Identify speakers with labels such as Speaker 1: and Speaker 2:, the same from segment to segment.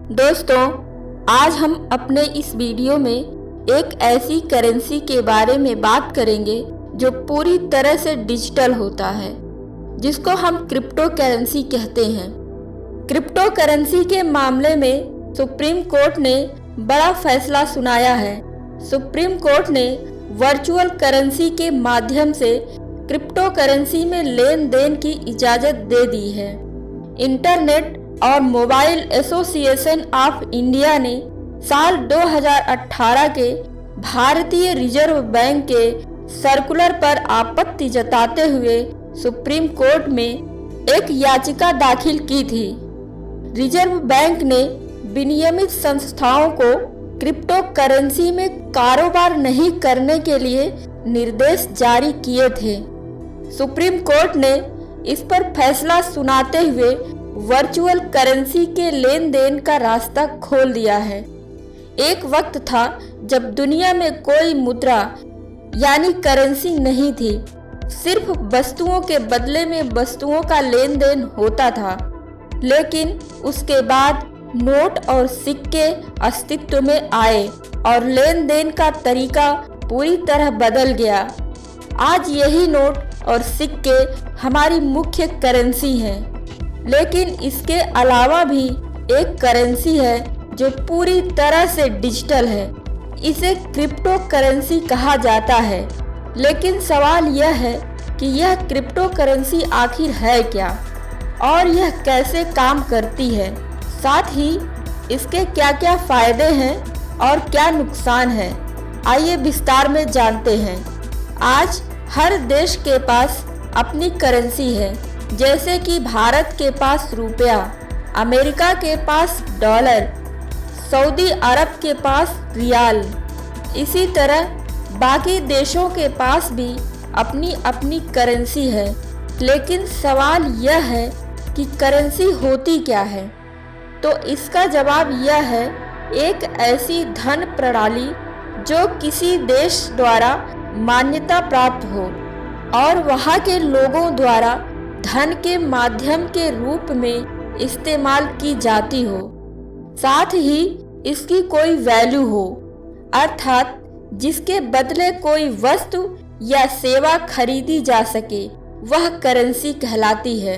Speaker 1: दोस्तों, आज हम अपने इस वीडियो में एक ऐसी करेंसी के बारे में बात करेंगे जो पूरी तरह से डिजिटल होता है, जिसको हम क्रिप्टो करेंसी कहते हैं। क्रिप्टो करेंसी के मामले में सुप्रीम कोर्ट ने बड़ा फैसला सुनाया है। सुप्रीम कोर्ट ने वर्चुअल करेंसी के माध्यम से क्रिप्टो करेंसी में लेन देन की इजाज़त दे दी है। इंटरनेट और मोबाइल एसोसिएशन ऑफ इंडिया ने साल 2018 के भारतीय रिजर्व बैंक के सर्कुलर पर आपत्ति जताते हुए सुप्रीम कोर्ट में एक याचिका दाखिल की थी। रिजर्व बैंक ने विनियमित संस्थाओं को क्रिप्टो करेंसी में कारोबार नहीं करने के लिए निर्देश जारी किए थे। सुप्रीम कोर्ट ने इस पर फैसला सुनाते हुए वर्चुअल करेंसी के लेन देन का रास्ता खोल दिया है। एक वक्त था जब दुनिया में कोई मुद्रा यानी करेंसी नहीं थी, सिर्फ वस्तुओं के बदले में वस्तुओं का लेन देन होता था। लेकिन उसके बाद नोट और सिक्के अस्तित्व में आए और लेन देन का तरीका पूरी तरह बदल गया। आज यही नोट और सिक्के हमारी मुख्य करेंसी हैं। लेकिन इसके अलावा भी एक करेंसी है जो पूरी तरह से डिजिटल है। इसे क्रिप्टो करेंसी कहा जाता है। लेकिन सवाल यह है कि यह क्रिप्टो करेंसी आखिर है क्या और यह कैसे काम करती है, साथ ही इसके क्या क्या फायदे हैं और क्या नुकसान है। आइए विस्तार में जानते हैं। आज हर देश के पास अपनी करेंसी है, जैसे कि भारत के पास रुपया, अमेरिका के पास डॉलर, सऊदी अरब के पास रियाल। इसी तरह बाकी देशों के पास भी अपनी अपनी करेंसी है। लेकिन सवाल यह है कि करेंसी होती क्या है? तो इसका जवाब यह है, एक ऐसी धन प्रणाली जो किसी देश द्वारा मान्यता प्राप्त हो और वहाँ के लोगों द्वारा धन के माध्यम के रूप में इस्तेमाल की जाती हो। साथ ही इसकी कोई वैल्यू हो, अर्थात जिसके बदले कोई वस्तु या सेवा खरीदी जा सके, वह करेंसी कहलाती है।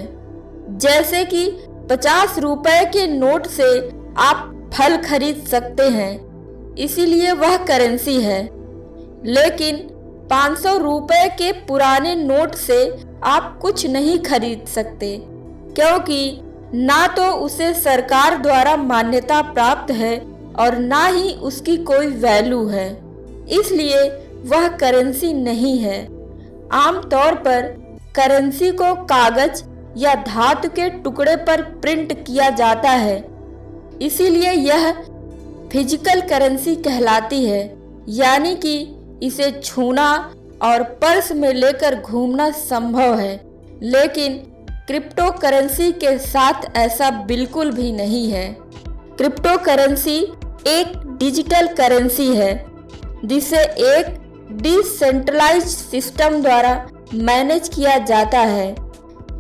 Speaker 1: जैसे कि 50 रुपए के नोट से आप फल खरीद सकते हैं, इसीलिए वह करेंसी है। लेकिन 500 रुपए के पुराने नोट से आप कुछ नहीं खरीद सकते, क्योंकि ना तो उसे सरकार द्वारा मान्यता प्राप्त है और ना ही उसकी कोई वैल्यू है, इसलिए वह करेंसी नहीं है। आमतौर पर करेंसी को कागज या धातु के टुकड़े पर प्रिंट किया जाता है, इसीलिए यह फिजिकल करेंसी कहलाती है। यानी कि इसे छूना और पर्स में लेकर घूमना संभव है। लेकिन क्रिप्टो करेंसी के साथ ऐसा बिल्कुल भी नहीं है। क्रिप्टो करेंसी एक डिजिटल करेंसी है, जिसे एक डिसेंट्रलाइज्ड सिस्टम द्वारा मैनेज किया जाता है।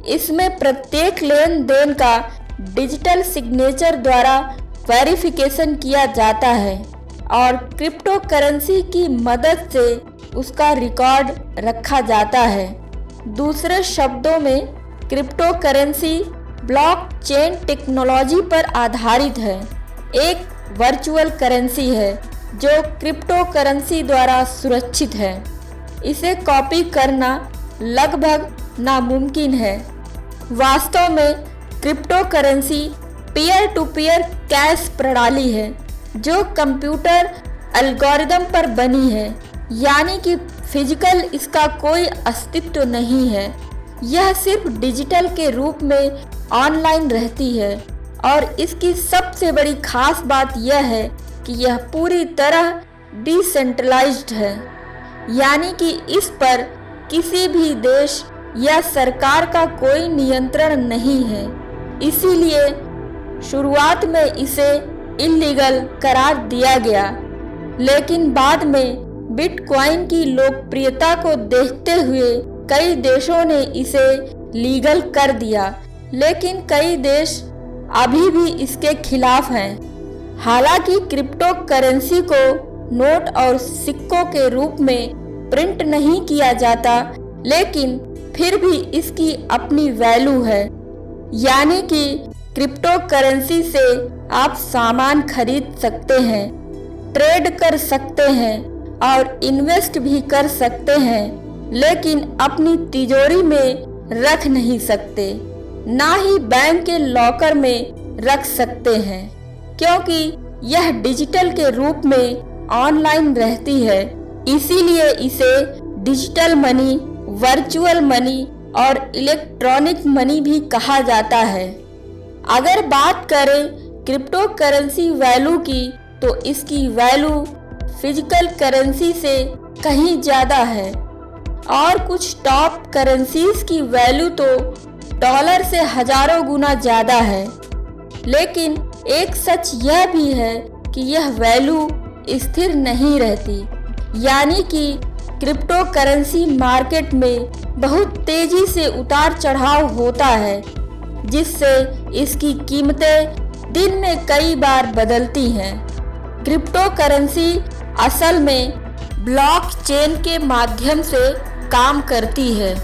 Speaker 1: इसमें प्रत्येक लेन देन का डिजिटल सिग्नेचर द्वारा वेरिफिकेशन किया जाता है और क्रिप्टो करेंसी की मदद से उसका रिकॉर्ड रखा जाता है। दूसरे शब्दों में, क्रिप्टो करेंसी ब्लॉकचेन टेक्नोलॉजी पर आधारित है। एक वर्चुअल करेंसी है जो क्रिप्टो करेंसी द्वारा सुरक्षित है। इसे कॉपी करना लगभग नामुमकिन है। वास्तव में cryptocurrency peer to peer cash प्रणाली है जो कंप्यूटर एल्गोरिदम पर बनी है, यानी कि फिजिकल इसका कोई अस्तित्व नहीं है। यह सिर्फ डिजिटल के रूप में ऑनलाइन रहती है और इसकी सबसे बड़ी खास बात यह है कि यह पूरी तरह डिसेंट्रलाइज्ड है, यानी कि इस पर किसी भी देश या सरकार का कोई नियंत्रण नहीं है। इसीलिए शुरुआत में इसे इल्लीगल करार दिया गया, लेकिन बाद में बिटकॉइन की लोकप्रियता को देखते हुए कई देशों ने इसे लीगल कर दिया। लेकिन कई देश अभी भी इसके खिलाफ हैं। हालांकि क्रिप्टो करेंसी को नोट और सिक्कों के रूप में प्रिंट नहीं किया जाता, लेकिन फिर भी इसकी अपनी वैल्यू है। यानी कि क्रिप्टो करेंसी से आप सामान खरीद सकते हैं, ट्रेड कर सकते हैं और इन्वेस्ट भी कर सकते हैं, लेकिन अपनी तिजोरी में रख नहीं सकते, ना ही बैंक के लॉकर में रख सकते हैं, क्योंकि यह डिजिटल के रूप में ऑनलाइन रहती है। इसीलिए इसे डिजिटल मनी, वर्चुअल मनी और इलेक्ट्रॉनिक मनी भी कहा जाता है। अगर बात करें क्रिप्टो करेंसी वैल्यू की, तो इसकी वैल्यू फिजिकल करेंसी से कहीं ज़्यादा है और कुछ टॉप करेंसीज की वैल्यू तो डॉलर से हजारों गुना ज़्यादा है। लेकिन एक सच यह भी है कि यह वैल्यू स्थिर नहीं रहती, यानी कि क्रिप्टो करेंसी मार्केट में बहुत तेजी से उतार चढ़ाव होता है, जिससे इसकी कीमतें दिन में कई बार बदलती हैं। क्रिप्टो करेंसी असल में ब्लॉकचेन के माध्यम से काम करती है,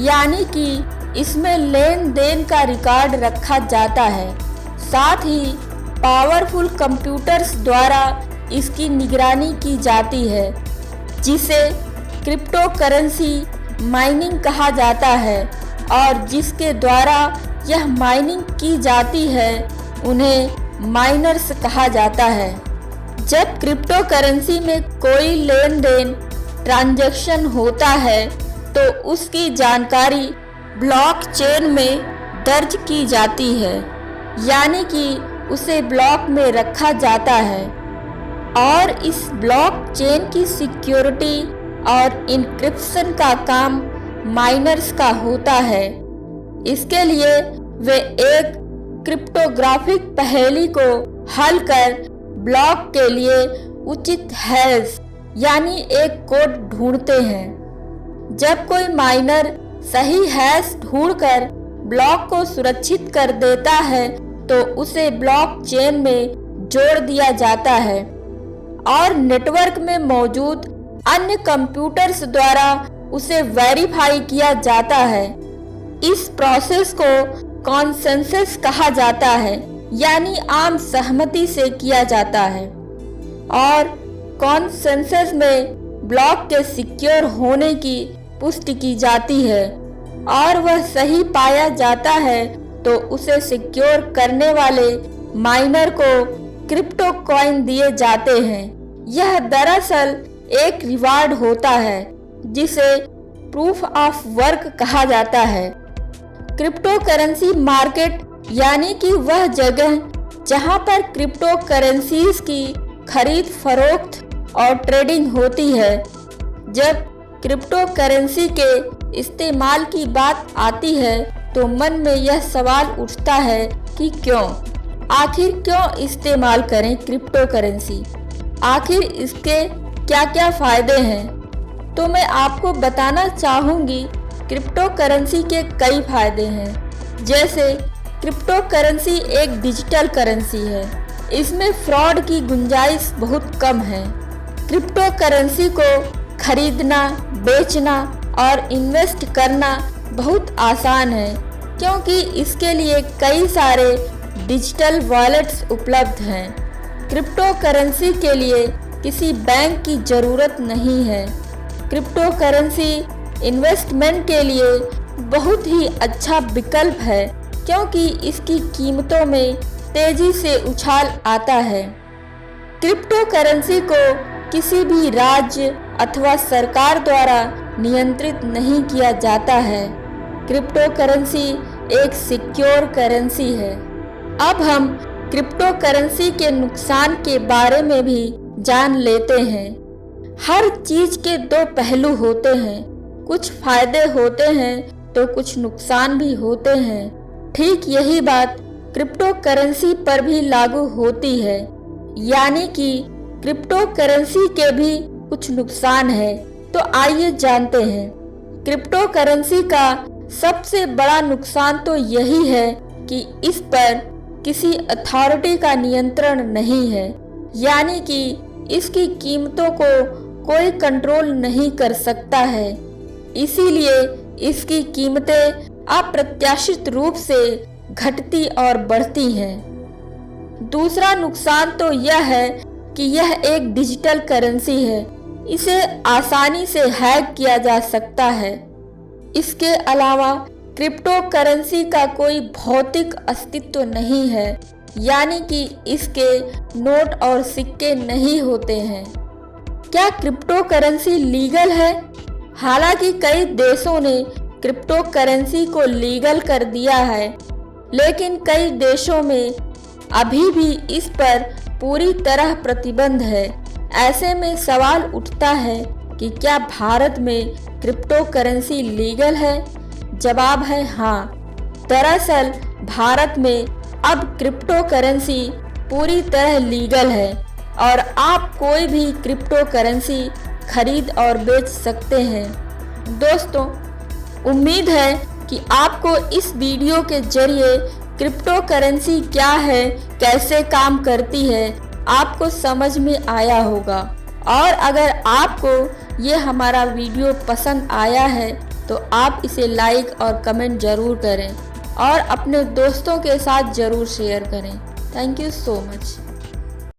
Speaker 1: यानी कि इसमें लेन देन का रिकॉर्ड रखा जाता है। साथ ही पावरफुल कंप्यूटर्स द्वारा इसकी निगरानी की जाती है, जिसे क्रिप्टो करेंसी माइनिंग कहा जाता है, और जिसके द्वारा यह माइनिंग की जाती है उन्हें माइनर्स कहा जाता है। जब क्रिप्टो करेंसी में कोई लेन देन ट्रांजैक्शन होता है तो उसकी जानकारी ब्लॉकचेन में दर्ज की जाती है, यानी कि उसे ब्लॉक में रखा जाता है, और इस ब्लॉकचेन की सिक्योरिटी और इंक्रिप्शन का काम माइनर्स का होता है। इसके लिए वे एक क्रिप्टोग्राफिक पहेली को हल कर ब्लॉक के लिए उचित हैश यानी एक कोड ढूंढते हैं। जब कोई माइनर सही हैश ढूंढकर ब्लॉक को सुरक्षित कर देता है तो उसे ब्लॉकचेन में जोड़ दिया जाता है और नेटवर्क में मौजूद अन्य कंप्यूटर्स द्वारा उसे वेरीफाई किया जाता है। इस प्रोसेस को कॉन्सेंसस कहा जाता है, यानी आम सहमति से किया जाता है, और कॉन्सेंसस में ब्लॉक के सिक्योर होने की पुष्टि की जाती है और वह सही पाया जाता है तो उसे सिक्योर करने वाले माइनर को क्रिप्टो कॉइन दिए जाते हैं। यह दरअसल एक रिवार्ड होता है जिसे प्रूफ ऑफ वर्क कहा जाता है। क्रिप्टो करेंसी मार्केट यानी कि वह जगह जहां पर क्रिप्टो करेंसीज की खरीद फरोख्त और ट्रेडिंग होती है। जब क्रिप्टो करेंसी के इस्तेमाल की बात आती है तो मन में यह सवाल उठता है कि आखिर क्यों इस्तेमाल करें क्रिप्टो करेंसी, आखिर इसके क्या क्या फ़ायदे हैं। तो मैं आपको बताना चाहूँगी क्रिप्टो करेंसी के कई फ़ायदे हैं। जैसे क्रिप्टो करेंसी एक डिजिटल करेंसी है, इसमें फ्रॉड की गुंजाइश बहुत कम है। क्रिप्टो करेंसी को खरीदना, बेचना और इन्वेस्ट करना बहुत आसान है, क्योंकि इसके लिए कई सारे डिजिटल वॉलेट्स उपलब्ध हैं। क्रिप्टो करेंसी के लिए किसी बैंक की ज़रूरत नहीं है। क्रिप्टो करेंसी इन्वेस्टमेंट के लिए बहुत ही अच्छा विकल्प है, क्योंकि इसकी कीमतों में तेज़ी से उछाल आता है। क्रिप्टो करेंसी को किसी भी राज्य अथवा सरकार द्वारा नियंत्रित नहीं किया जाता है। क्रिप्टो करेंसी एक सिक्योर करेंसी है। अब हम क्रिप्टो करेंसी के नुकसान के बारे में भी जान लेते हैं। हर चीज़ के दो पहलू होते हैं, कुछ फायदे होते हैं तो कुछ नुकसान भी होते हैं। ठीक यही बात क्रिप्टो करेंसी पर भी लागू होती है, यानी कि क्रिप्टो करेंसी के भी कुछ नुकसान है। तो आइए जानते हैं। क्रिप्टो करेंसी का सबसे बड़ा नुकसान तो यही है कि इस पर किसी अथॉरिटी का नियंत्रण नहीं है, यानी कि इसकी कीमतों को कोई कंट्रोल नहीं कर सकता है। इसीलिए इसकी कीमतें अप्रत्याशित रूप से घटती और बढ़ती हैं। दूसरा नुकसान तो यह है कि यह एक डिजिटल करेंसी है, इसे आसानी से हैक किया जा सकता है। इसके अलावा क्रिप्टो करेंसी का कोई भौतिक अस्तित्व नहीं है, यानी कि इसके नोट और सिक्के नहीं होते हैं। क्या क्रिप्टो करेंसी लीगल है? हालांकि कई देशों ने क्रिप्टो करेंसी को लीगल कर दिया है, लेकिन कई देशों में अभी भी इस पर पूरी तरह प्रतिबंध है। ऐसे में सवाल उठता है कि क्या भारत में क्रिप्टो करेंसी लीगल है? जवाब है हाँ। दरअसल भारत में अब क्रिप्टो करेंसी पूरी तरह लीगल है और आप कोई भी क्रिप्टो करेंसी खरीद और बेच सकते हैं। दोस्तों, उम्मीद है कि आपको इस वीडियो के जरिए क्रिप्टो करेंसी क्या है, कैसे काम करती है, आपको समझ में आया होगा। और अगर आपको ये हमारा वीडियो पसंद आया है तो आप इसे लाइक और कमेंट ज़रूर करें और अपने दोस्तों के साथ ज़रूर शेयर करें। Thank you so much.